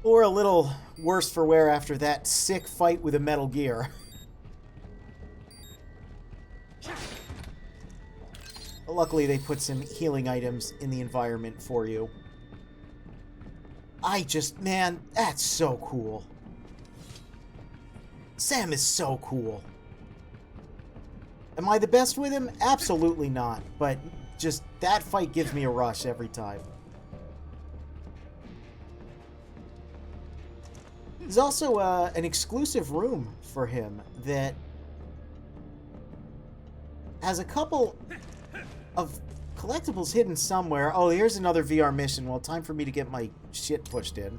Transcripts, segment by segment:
Or a little worse for wear after that sick fight with a Metal Gear. Luckily, they put some healing items in the environment for you. Man, that's so cool. Sam is so cool. Am I the best with him? Absolutely not. But just that fight gives me a rush every time. There's also an exclusive room for him that has a couple of collectibles hidden somewhere. Oh, here's another VR mission. Well, time for me to get my shit pushed in.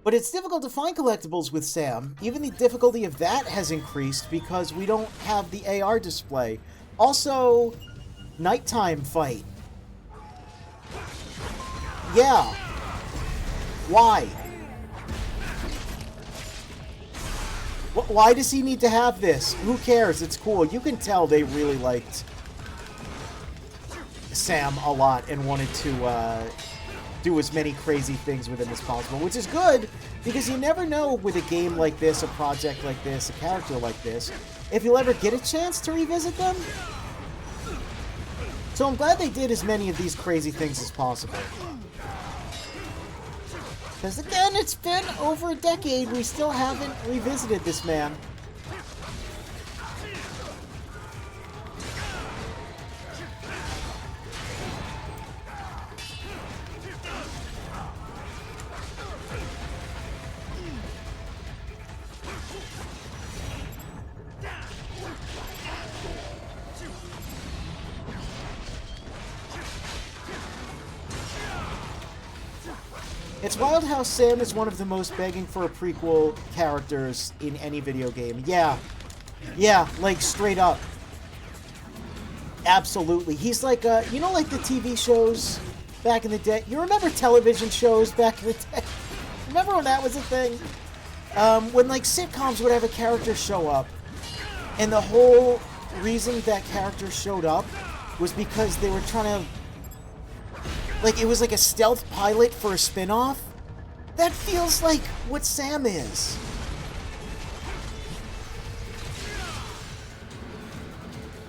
But it's difficult to find collectibles with Sam. Even the difficulty of that has increased because we don't have the AR display. Also, nighttime fight. Yeah. Why? Why does he need to have this? Who cares? It's cool. You can tell they really liked Sam a lot and wanted to do as many crazy things with him as possible, which is good because you never know with a game like this, a project like this, a character like this, if you'll ever get a chance to revisit them. So I'm glad they did as many of these crazy things as possible. Because again, it's been over a decade, we still haven't revisited this man. It's wild how Sam is one of the most begging for a prequel characters in any video game. Yeah. Yeah, like, straight up. Absolutely. He's like, you know, like the TV shows back in the day? You remember television shows back in the day? Remember when that was a thing? When, like, sitcoms would have a character show up, and the whole reason that character showed up was because they were trying to... Like, it was like a stealth pilot for a spin-off? That feels like what Sam is.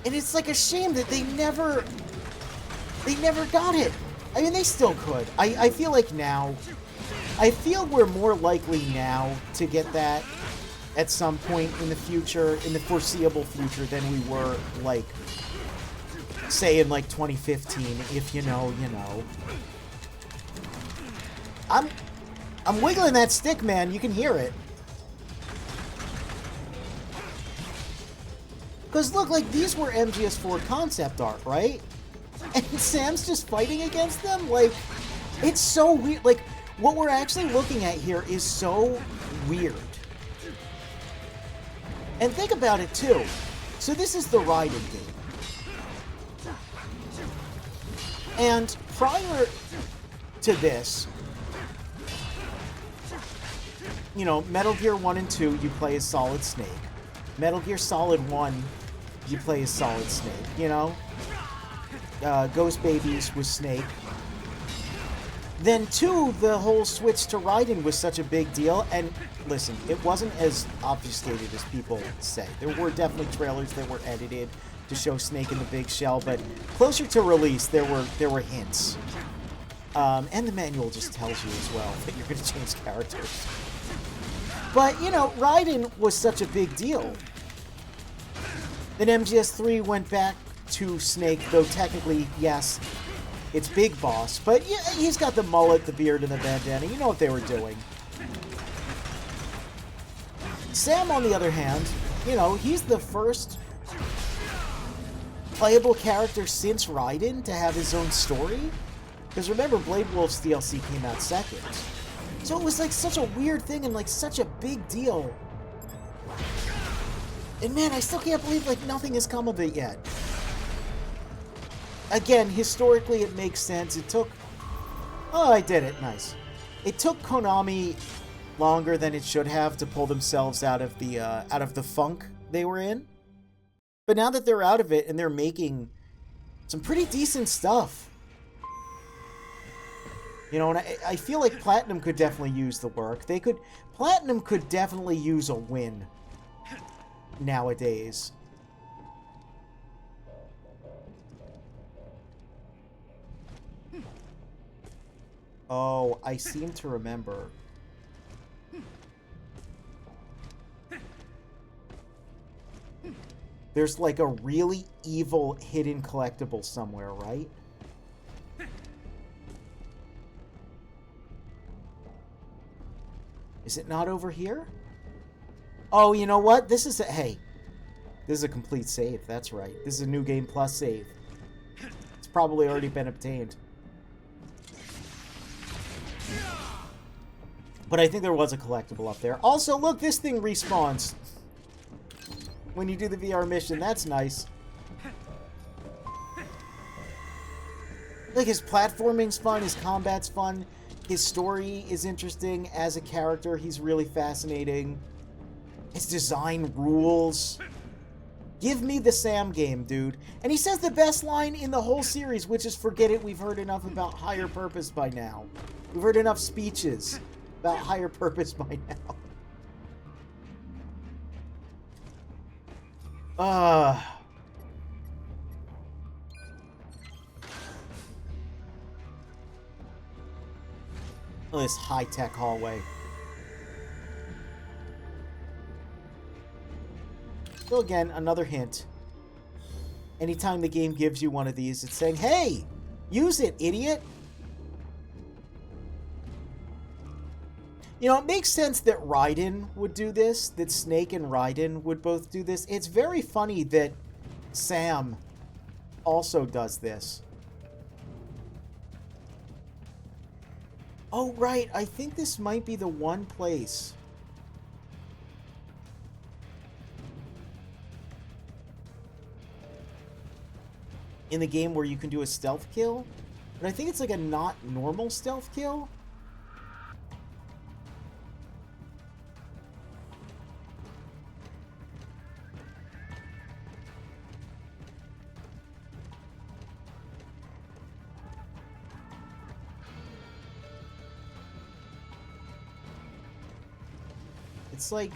And it's like a shame that they never got it. I mean, they still could. I feel like now... I feel we're more likely now to get that at some point in the future, in the foreseeable future, than we were, like... say in like 2015, if you know, you know. I'm wiggling that stick, man. You can hear it. Because look, like these were MGS4 concept art, right? And Sam's just fighting against them? Like, it's so weird. Like, what we're actually looking at here is so weird. And think about it, too. So this is the Raiden game. And prior to this, you know, Metal Gear 1 and 2, you play as Solid Snake. Metal Gear Solid 1, you play as Solid Snake, you know? Ghost Babies was Snake. Then 2, the whole switch to Raiden was such a big deal, and listen, it wasn't as obfuscated as people say. There were definitely trailers that were edited to show Snake in the big shell, but closer to release, there were hints. And the manual just tells you as well that you're going to change characters. But, you know, Raiden was such a big deal. Then MGS3 went back to Snake, though technically, yes, it's Big Boss. But yeah, he's got the mullet, the beard, and the bandana. You know what they were doing. Sam, on the other hand, you know, he's the first playable character since Raiden to have his own story. Because remember, Blade Wolf's DLC came out second. So it was like such a weird thing and like such a big deal. And man, I still can't believe like nothing has come of it yet. Again, historically it makes sense. It took... Oh, I did it. Nice. It took Konami longer than it should have to pull themselves out of the funk they were in. But now that they're out of it and they're making some pretty decent stuff. You know, and I feel like Platinum could definitely use the work. Platinum could definitely use a win nowadays. Oh, I seem to remember. There's like a really evil hidden collectible somewhere, right? Is it not over here? Oh, you know what? This is a... Hey. This is a complete save. That's right. This is a New Game Plus save. It's probably already been obtained. But I think there was a collectible up there. Also, look, this thing respawns when you do the VR mission. That's nice. Like, his platforming's fun, his combat's fun, his story is interesting as a character. He's really fascinating. His design rules. Give me the Sam game, dude. And he says the best line in the whole series, which is, forget it, we've heard enough about higher purpose by now. We've heard enough speeches about higher purpose by now. Look at this high-tech hallway. So again, another hint. Anytime the game gives you one of these, it's saying, hey, use it, idiot. You know, it makes sense that Raiden would do this, that Snake and Raiden would both do this. It's very funny that Sam also does this. Oh, right. I think this might be the one place in the game where you can do a stealth kill. But I think it's like a not normal stealth kill. It's like...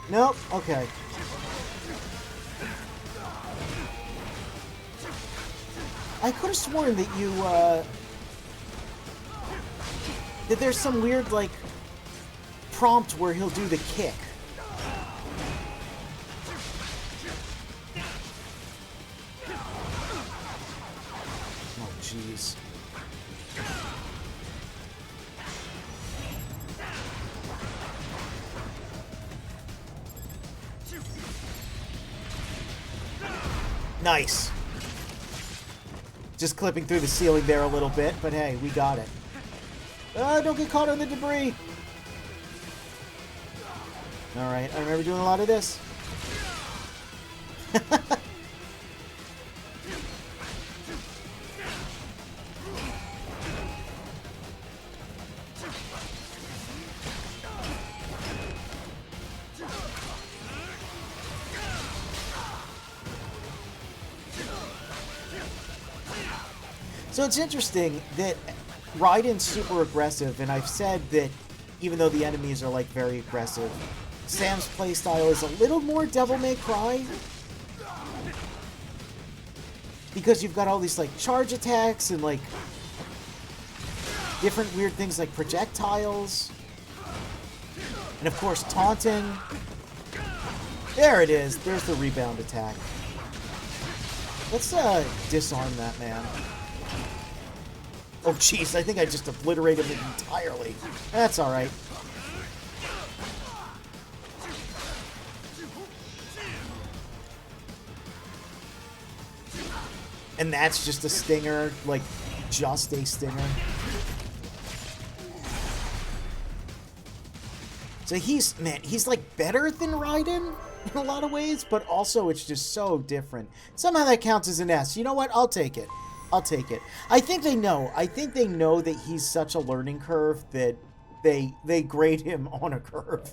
Nope, okay. I could have sworn that you, that there's some weird, like, prompt where he'll do the kick. Oh, jeez. Nice. Just clipping through the ceiling there a little bit, but hey, we got it. Don't get caught on the debris. Alright, I remember doing a lot of this. So it's interesting that Raiden's super aggressive, and I've said that even though the enemies are, like, very aggressive, Sam's playstyle is a little more Devil May Cry. Because you've got all these, like, charge attacks and, like, different weird things like projectiles. And, of course, taunting. There it is. There's the rebound attack. Let's, disarm that man. Oh, jeez, I think I just obliterated it entirely. That's alright. And that's just a stinger, like, just a stinger. So he's, man, he's, like, better than Raiden in a lot of ways, but also it's just so different. Somehow that counts as an S. You know what? I'll take it. I'll take it. I think they know. I think they know that he's such a learning curve that they grade him on a curve.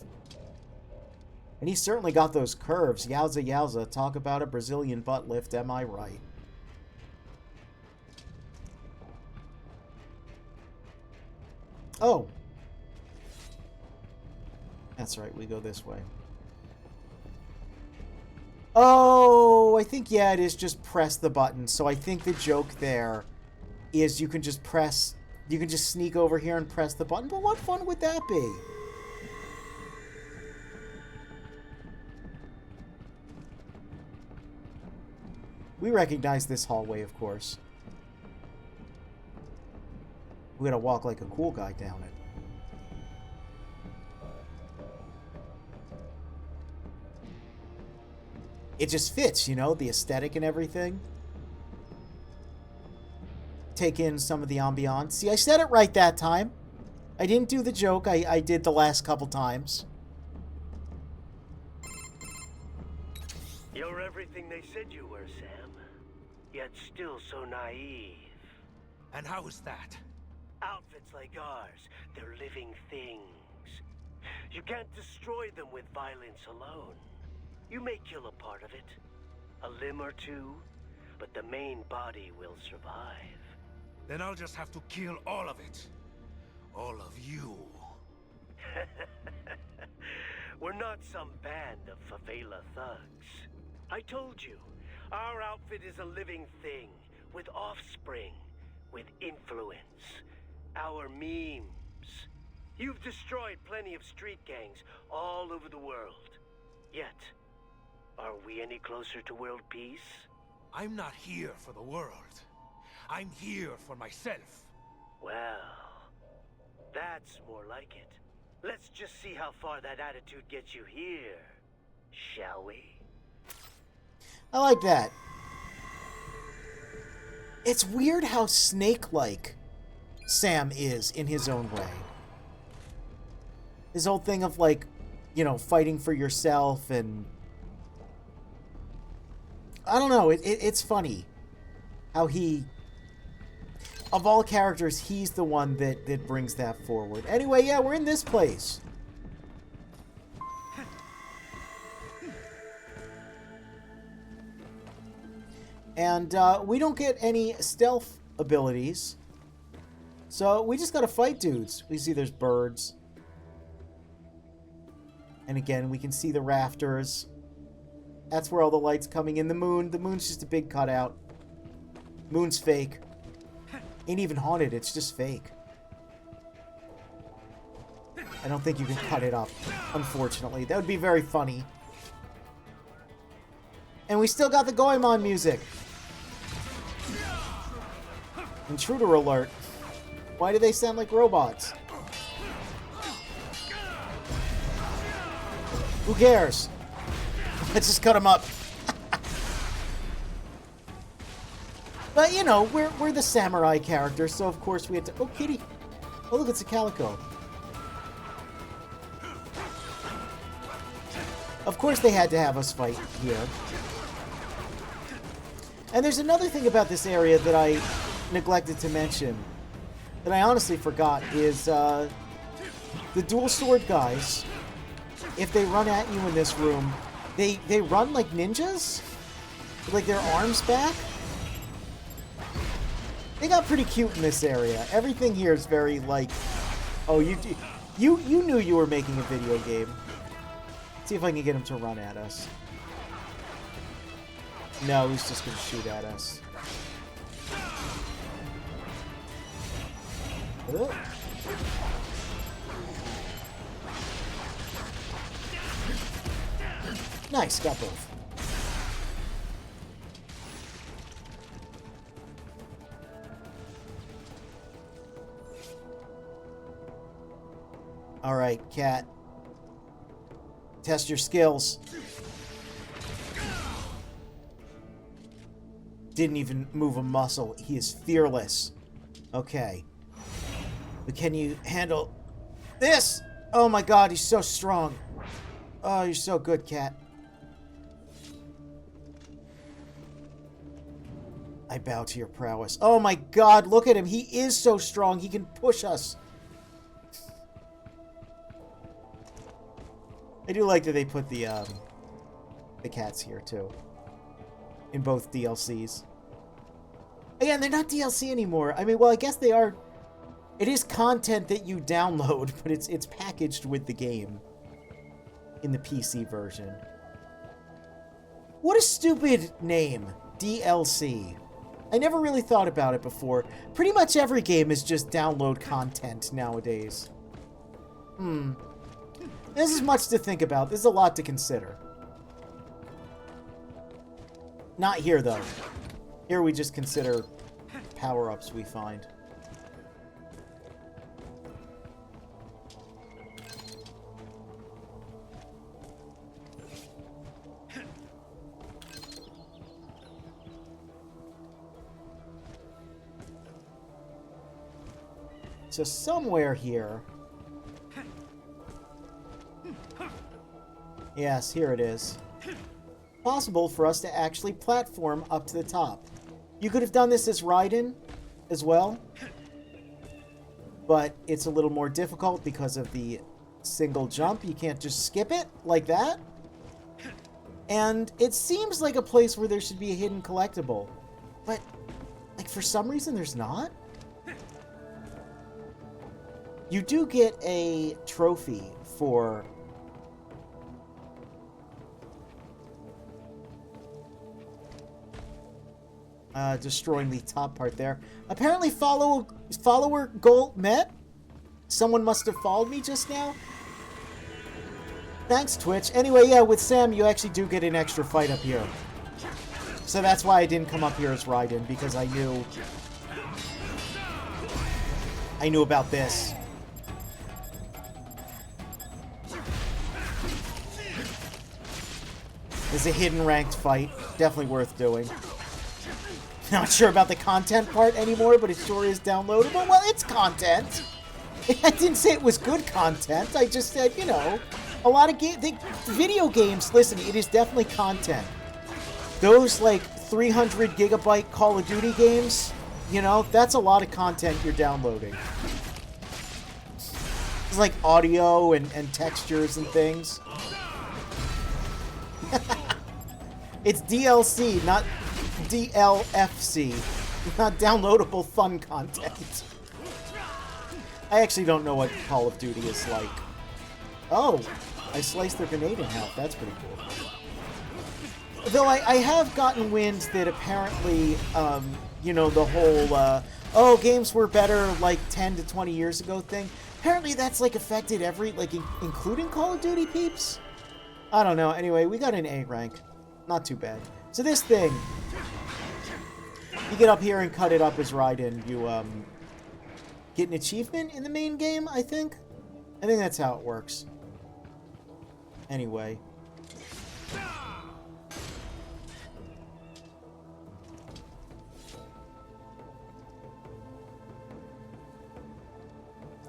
And he's certainly got those curves. Yowza, yowza. Talk about a Brazilian butt lift, am I right? Oh. That's right, we go this way. Oh, I think, yeah, it is just press the button. So I think the joke there is you can just press... You can just sneak over here and press the button. But what fun would that be? We recognize this hallway, of course. We gotta walk like a cool guy down it. It just fits, you know, the aesthetic and everything. Take in some of the ambiance. See, I said it right that time. I didn't do the joke. I did the last couple times. You're everything they said you were, Sam. Yet still so naive. And how is that? Outfits like ours, they're living things. You can't destroy them with violence alone. You may kill a part of it, a limb or two, but the main body will survive. Then I'll just have to kill all of it. All of you. We're not some band of favela thugs. I told you, our outfit is a living thing, with offspring, with influence. Our memes. You've destroyed plenty of street gangs all over the world. Yet, are we any closer to world peace? I'm not here for the world. I'm here for myself. Well, that's more like it. Let's just see how far that attitude gets you here, shall we? I like that. It's weird how snake-like Sam is in his own way. His whole thing of, like, you know, fighting for yourself and... I don't know, it's funny how he... Of all characters, he's the one that brings that forward. Anyway, yeah, we're in this place. And we don't get any stealth abilities. So we just gotta fight dudes. We see there's birds. And again, we can see the rafters. That's where all the light's coming in. The moon's just a big cutout. Moon's fake. Ain't even haunted, it's just fake. I don't think you can cut it up, unfortunately. That would be very funny. And we still got the Goemon music. Intruder alert. Why do they sound like robots? Who cares? Let's just cut them up. But, you know, we're the samurai characters, so of course we had to... Oh, kitty. Oh, look, it's a calico. Of course they had to have us fight here. And there's another thing about this area that I neglected to mention, that I honestly forgot, is the dual sword guys, if they run at you in this room, they run like ninjas? Like their arms back? They got pretty cute in this area. Everything here is very like... Oh, you knew you were making a video game. Let's see if I can get him to run at us. No, he's just gonna shoot at us. Ugh. Nice, got both. Alright, cat. Test your skills. Didn't even move a muscle. He is fearless. Okay. But can you handle this? Oh my god, he's so strong. Oh, you're so good, cat. I bow to your prowess. Oh my god, look at him. He is so strong. He can push us. I do like that they put the cats here, too. In both DLCs. Again, they're not DLC anymore. I mean, well, I guess they are It is content that you download, but it's packaged with the game in the PC version. What a stupid name, DLC. I never really thought about it before. Pretty much every game is just download content nowadays. This is much to think about. This is a lot to consider. Not here, though. Here we just consider power-ups we find. So somewhere here... Yes, here it is. Possible for us to actually platform up to the top. You could have done this as Raiden as well, but it's a little more difficult because of the single jump. You can't just skip it like that. And it seems like a place where there should be a hidden collectible, but like for some reason there's not. You do get a trophy for destroying the top part there. Apparently follower goal met. Someone must have followed me just now. Thanks, Twitch. Anyway, yeah, with Sam, you actually do get an extra fight up here. So that's why I didn't come up here as Raiden, because I knew about this. It's a hidden ranked fight. Definitely worth doing. Not sure about the content part anymore, but it sure is downloadable. Well, it's content. I didn't say it was good content. I just said, you know, a lot of video games, listen, it is definitely content. Those, like, 300 gigabyte Call of Duty games, you know, that's a lot of content you're downloading. It's like audio and textures and things. It's DLC, not DLFC. Not downloadable fun content. I actually don't know what Call of Duty is like. Oh, I sliced their grenade in half. That's pretty cool. Though I have gotten wind that apparently, you know, the whole, oh, games were better like 10 to 20 years ago thing. Apparently that's like affected every, like, including Call of Duty peeps? I don't know. Anyway, we got an A rank. Not too bad. So this thing, you get up here and cut it up as Raiden. You, get an achievement in the main game, I think? I think that's how it works. Anyway.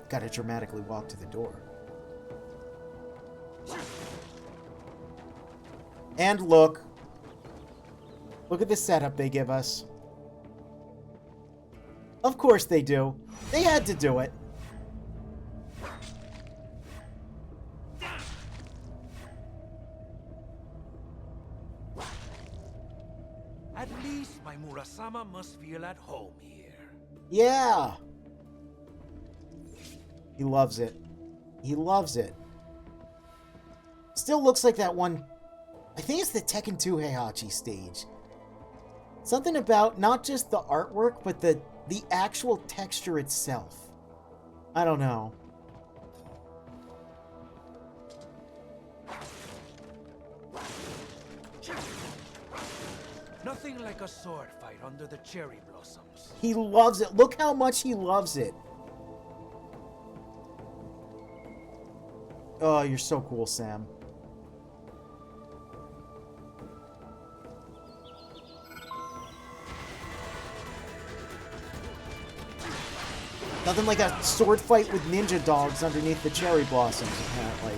Gotta dramatically walk to the door. And look. Look at the setup they give us. Of course they do. They had to do it. At least my Murasama must feel at home here. Yeah. He loves it. He loves it. Still looks like that one. I think it's the Tekken 2 Heihachi stage. Something about not just the artwork, but the actual texture itself. I don't know. Nothing like a sword fight under the cherry blossoms. He loves it. Look how much he loves it. Oh, you're so cool, Sam. Nothing like a sword fight with ninja dogs underneath the cherry blossoms, apparently.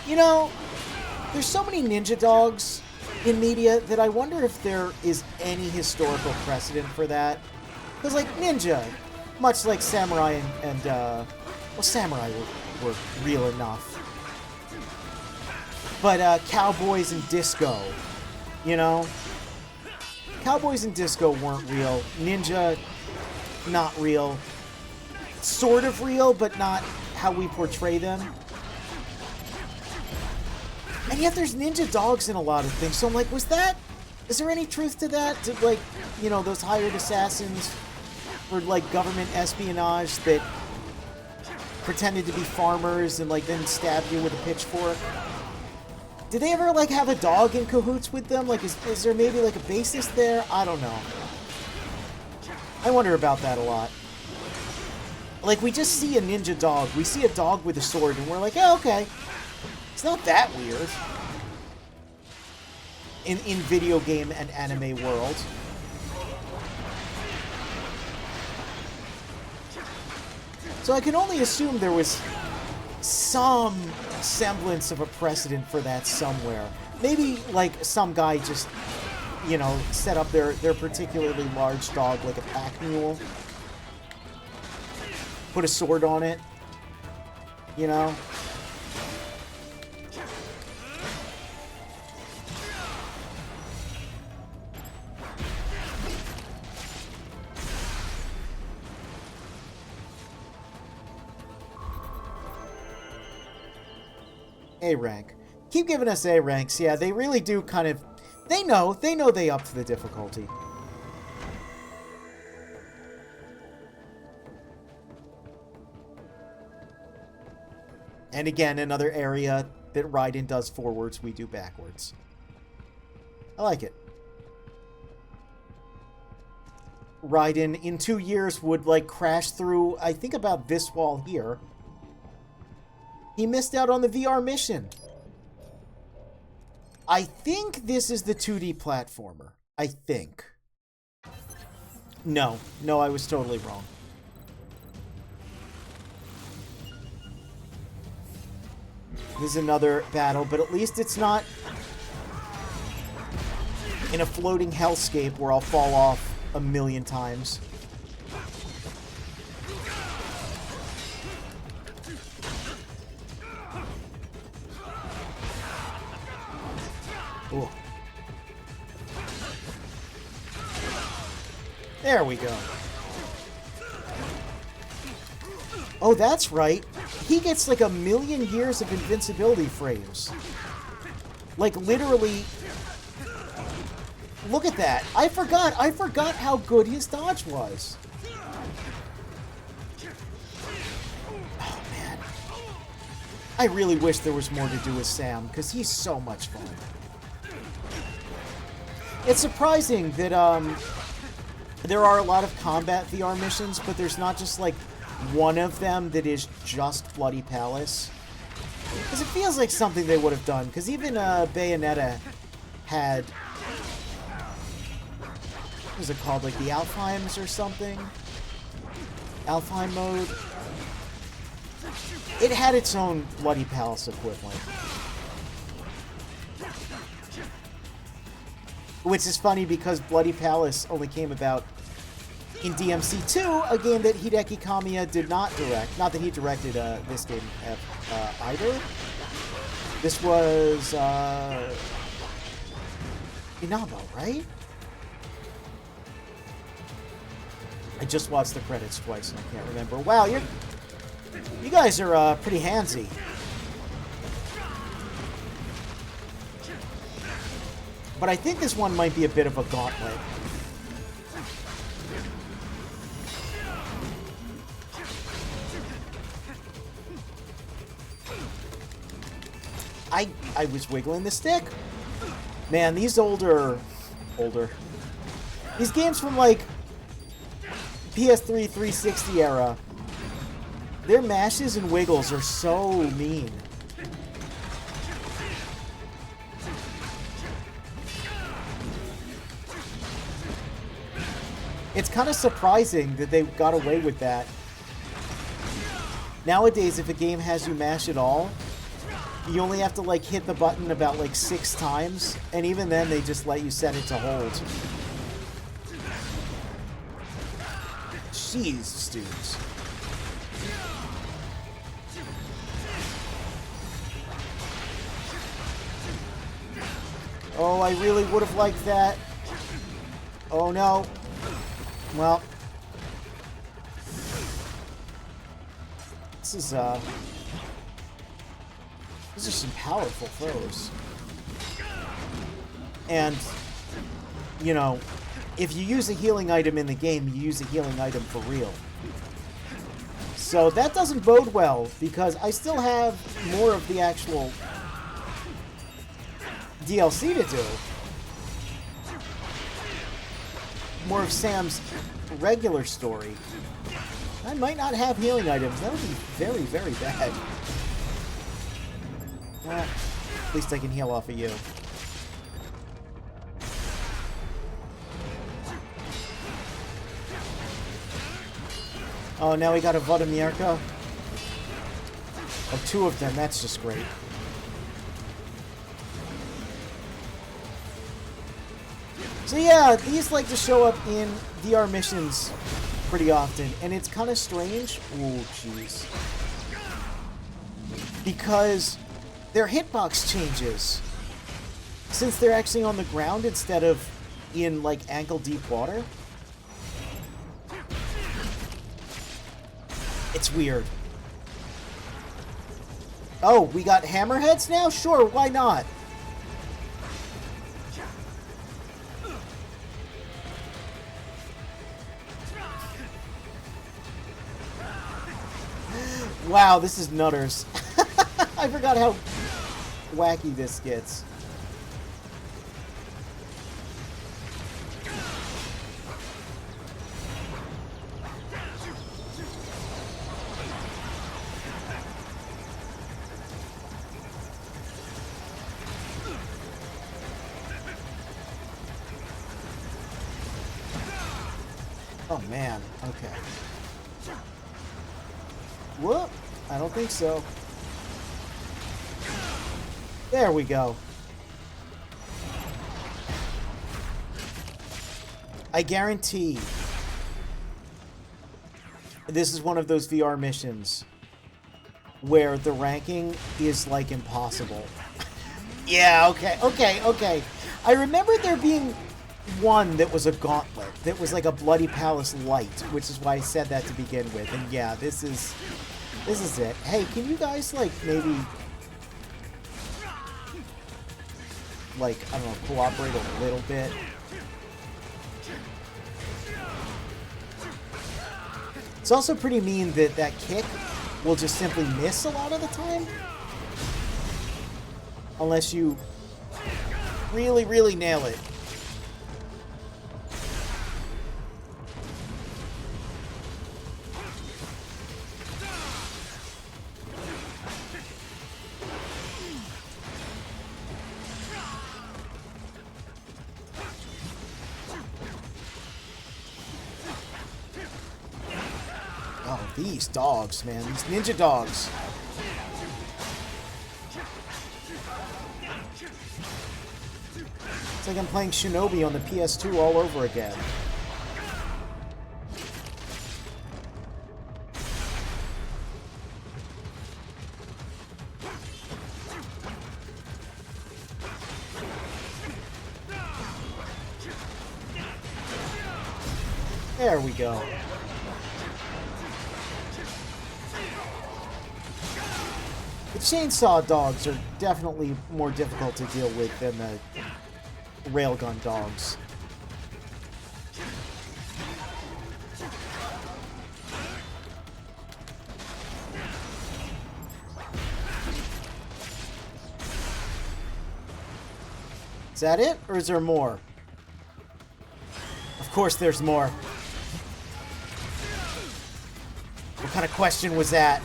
You know, there's so many ninja dogs in media that I wonder if there is any historical precedent for that. Because, like, ninja, much like samurai and well, samurai were real enough. But cowboys and disco, you know? Cowboys and disco weren't real. Ninja, not real. Sort of real, but not how we portray them. And yet there's ninja dogs in a lot of things. So I'm like, is there any truth to that? Did, like, you know, those hired assassins or like government espionage that pretended to be farmers and like then stabbed you with a pitchfork? Did they ever like have a dog in cahoots with them? Like, is there maybe like a basis there? I don't know. I wonder about that a lot. Like, we just see a ninja dog. We see a dog with a sword, and we're like, oh, okay. It's not that weird. In video game and anime world. So I can only assume there was some semblance of a precedent for that somewhere. Maybe, like, some guy just, you know, set up their particularly large dog like a pack mule. Put a sword on it. You know? A rank. Keep giving us A ranks. Yeah, they really do kind of... They know they upped the difficulty. And again, another area that Raiden does forwards, we do backwards. I like it. Raiden, in 2 years, would, like, crash through, I think, about this wall here. He missed out on the VR mission. I think this is the 2D platformer. I think. No, I was totally wrong. This is another battle, but at least it's not in a floating hellscape where I'll fall off a million times. Ooh. There we go. Oh, that's right. He gets like 1,000,000 years of invincibility frames. Like, literally... Look at that. I forgot how good his dodge was. Oh, man. I really wish there was more to do with Sam, because he's so much fun. It's surprising that, there are a lot of combat VR missions, but there's not just, like, one of them that is just Bloody Palace. Because it feels like something they would have done. Because even Bayonetta had... What was it called? Like the Alfheims or something? Alfheim mode? It had its own Bloody Palace equivalent. Which is funny because Bloody Palace only came about in DMC2, a game that Hideki Kamiya did not direct. Not that he directed this game either. This was Inabo, right? I just watched the credits twice and I can't remember. Wow, you guys are pretty handsy. But I think this one might be a bit of a gauntlet. I was wiggling the stick. Man, these older... These games from, like, PS3 360 era, their mashes and wiggles are so mean. It's kind of surprising that they got away with that. Nowadays, if a game has you mash at all, you only have to, like, hit the button about, like, 6 times, and even then they just let you set it to hold. Jeez, dudes. Oh, I really would have liked that. Oh, no. Well, This is, these are some powerful foes. And, you know, if you use a healing item in the game, you use a healing item for real. So that doesn't bode well, because I still have more of the actual DLC to do. More of Sam's regular story. I might not have healing items. That would be very, very bad. Well, at least I can heal off of you. Oh, now we got a Vodamierka. Oh, 2 of them. That's just great. So yeah, these like to show up in VR missions pretty often, and it's kind of strange. Oh, jeez. Because their hitbox changes. Since they're actually on the ground instead of in, like, ankle-deep water. It's weird. Oh, we got hammerheads now? Sure, why not? Wow, this is nutters. I forgot how wacky this gets. Oh man, okay. Whoop! I don't think so. There we go. I guarantee this is one of those VR missions where the ranking is like impossible. Yeah, okay. I remember there being one that was a gauntlet, that was like a Bloody Palace Light, which is why I said that to begin with. And yeah, this is it. Hey, can you guys like maybe like, I don't know, cooperate a little bit? It's also pretty mean that that kick will just simply miss a lot of the time. Unless you really, really nail it. Oh, these dogs, man. These ninja dogs. It's like I'm playing Shinobi on the PS2 all over again. There we go. The chainsaw dogs are definitely more difficult to deal with than the railgun dogs. Is that it, or is there more? Of course there's more. What kind of question was that?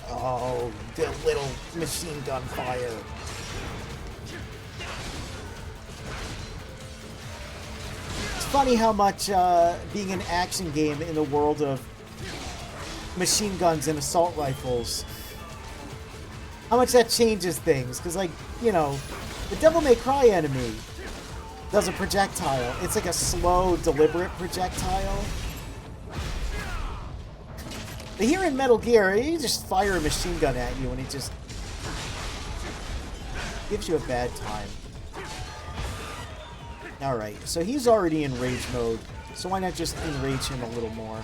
Oh, the little machine gun fire. It's funny how much being an action game in the world of machine guns and assault rifles, how much that changes things. Because, like, you know, the Devil May Cry enemy does a projectile. It's like a slow, deliberate projectile. But here in Metal Gear, you just fire a machine gun at you and it just gives you a bad time. Alright, so he's already in rage mode, so why not just enrage him a little more?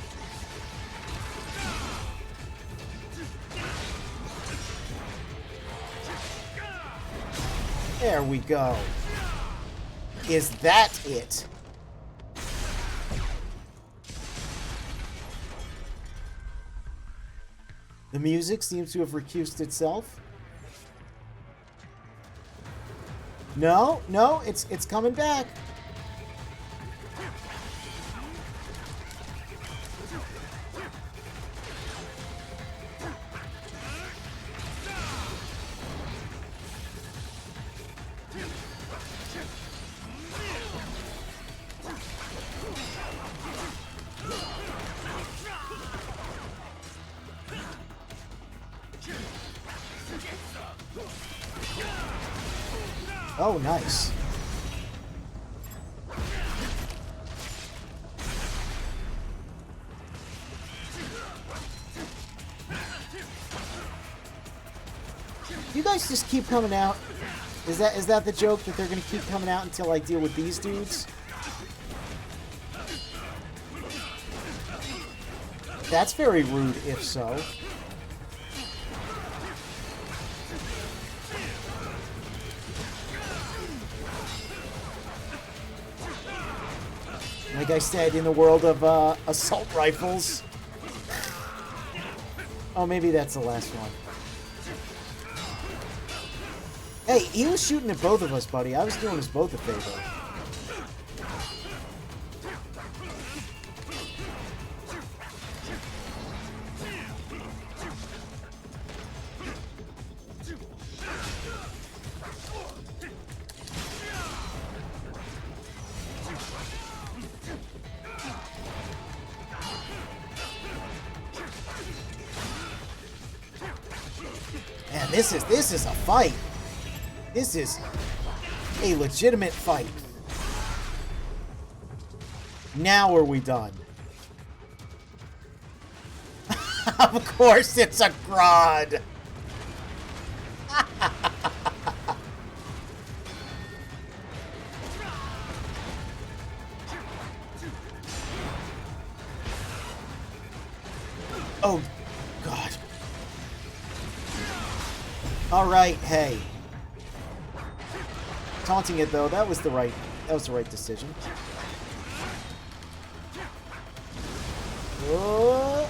There we go. Is that it? The music seems to have recused itself. No, no, it's coming back. Oh, nice. You guys just keep coming out. Is that the joke, that they're gonna keep coming out until I deal with these dudes? That's very rude, if so. Like I said, in the world of assault rifles. Oh, maybe that's the last one. Hey, he was shooting at both of us, buddy. I was doing us both a favor. Man, this is a fight. This is a legitimate fight. Now are we done? Of course it's a Grodd. Oh, God. All right, hey. Taunting it though, that was the right decision. Oh.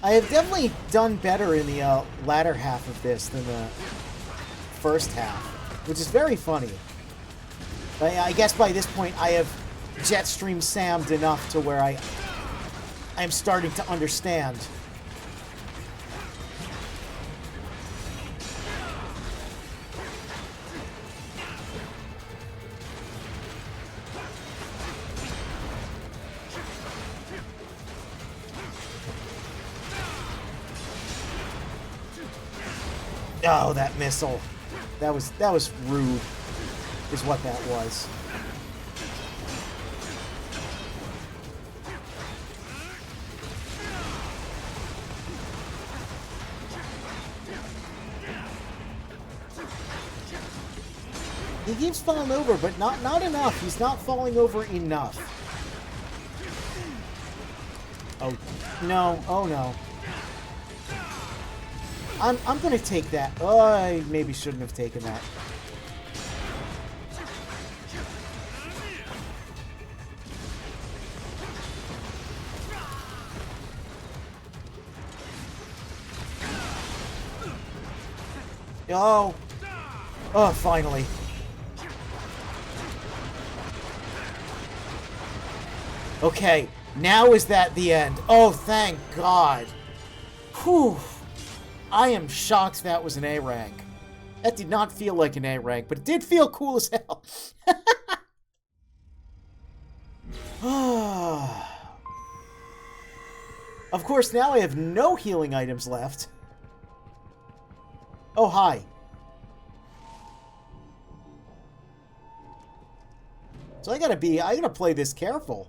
I have definitely done better in the latter half of this than the first half, which is very funny. I guess by this point I have Jetstream Sam'd enough to where I'm starting to understand. Oh, that missile. That was rude, is what that was. He keeps falling over, but not enough. He's not falling over enough. Oh, no. Oh, no. I'm gonna take that. Oh, I maybe shouldn't have taken that. Oh. Oh, finally. Okay, now is that the end? Oh, thank God. Whew. I am shocked that was an A rank. That did not feel like an A rank, but it did feel cool as hell. Of course, now I have no healing items left. Oh, hi. So I gotta play this careful.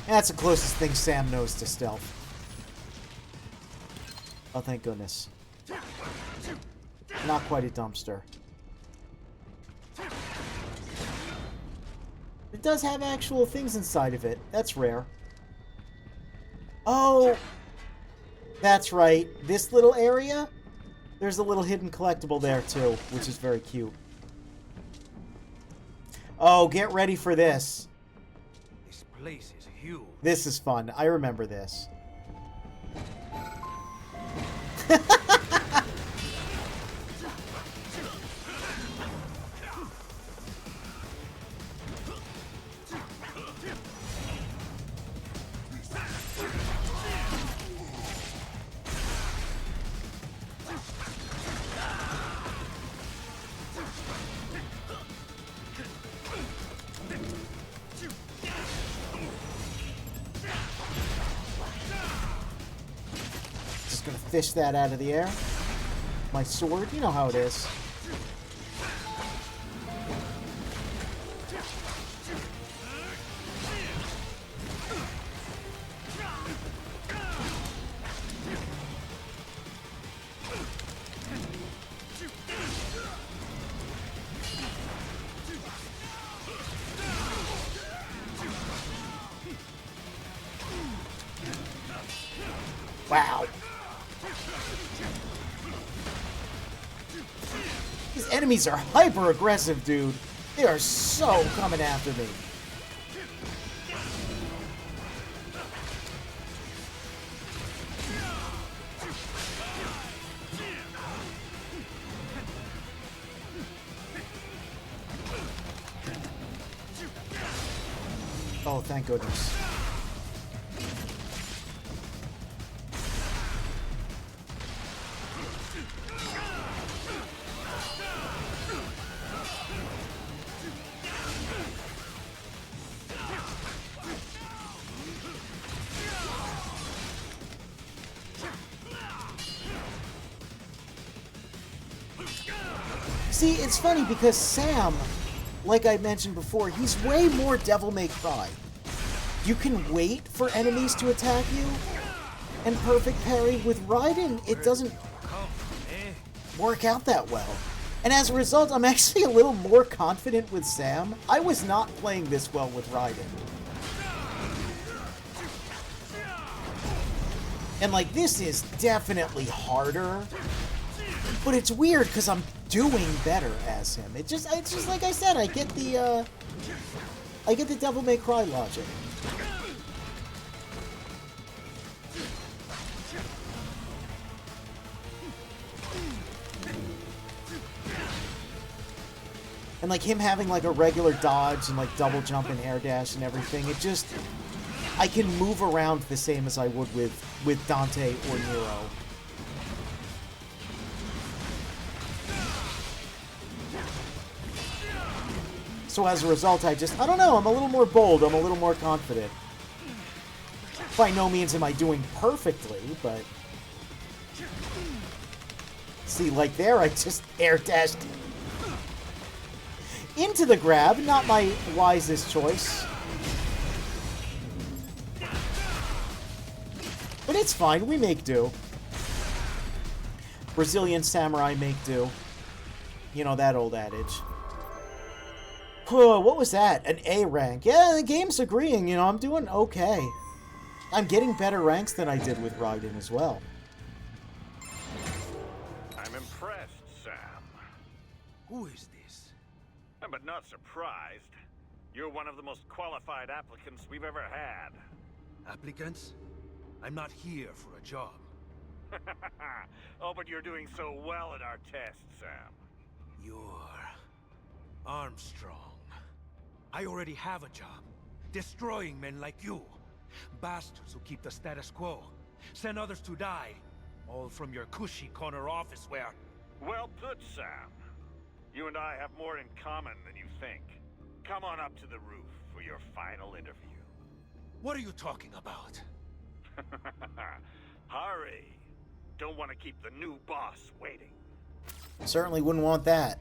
That's the closest thing Sam knows to stealth. Oh, thank goodness. Not quite a dumpster. It does have actual things inside of it. That's rare. Oh! That's right. This little area? There's a little hidden collectible there, too, which is very cute. Oh, get ready for this. This place is huge. This is fun. I remember this. Fish that out of the air. My sword, you know how it is. Wow. These enemies are hyper aggressive, dude. They are so coming after me. Oh, thank goodness. See, it's funny because Sam, like I mentioned before, he's way more Devil May Cry. You can wait for enemies to attack you and perfect parry. With Raiden, it doesn't work out that well. And as a result, I'm actually a little more confident with Sam. I was not playing this well with Raiden. And like, this is definitely harder. But it's weird because I'm doing better as him. It's just like I said, I get the Devil May Cry logic. And like him having like a regular dodge and like double jump and air dash and everything, it just, I can move around the same as I would with Dante or Nero. So as a result, I don't know, I'm a little more bold, I'm a little more confident. By no means am I doing perfectly, but... See, like there, I just air dashed into the grab, not my wisest choice. But it's fine, we make do. Brazilian samurai make do. You know, that old adage. What was that? An A rank. Yeah, the game's agreeing, you know, I'm doing okay. I'm getting better ranks than I did with Raiden as well. I'm impressed, Sam. Who is this? But not surprised. You're one of the most qualified applicants we've ever had. Applicants? I'm not here for a job. Oh, but you're doing so well at our test, Sam. You're... Armstrong. I already have a job. destroying men like you. Bastards who keep the status quo. Send others to die. All from your cushy corner office where... Well put, Sam. You and I have more in common than you think. Come on up to the roof for your final interview. What are you talking about? Hurry. Don't want to keep the new boss waiting. Certainly wouldn't want that.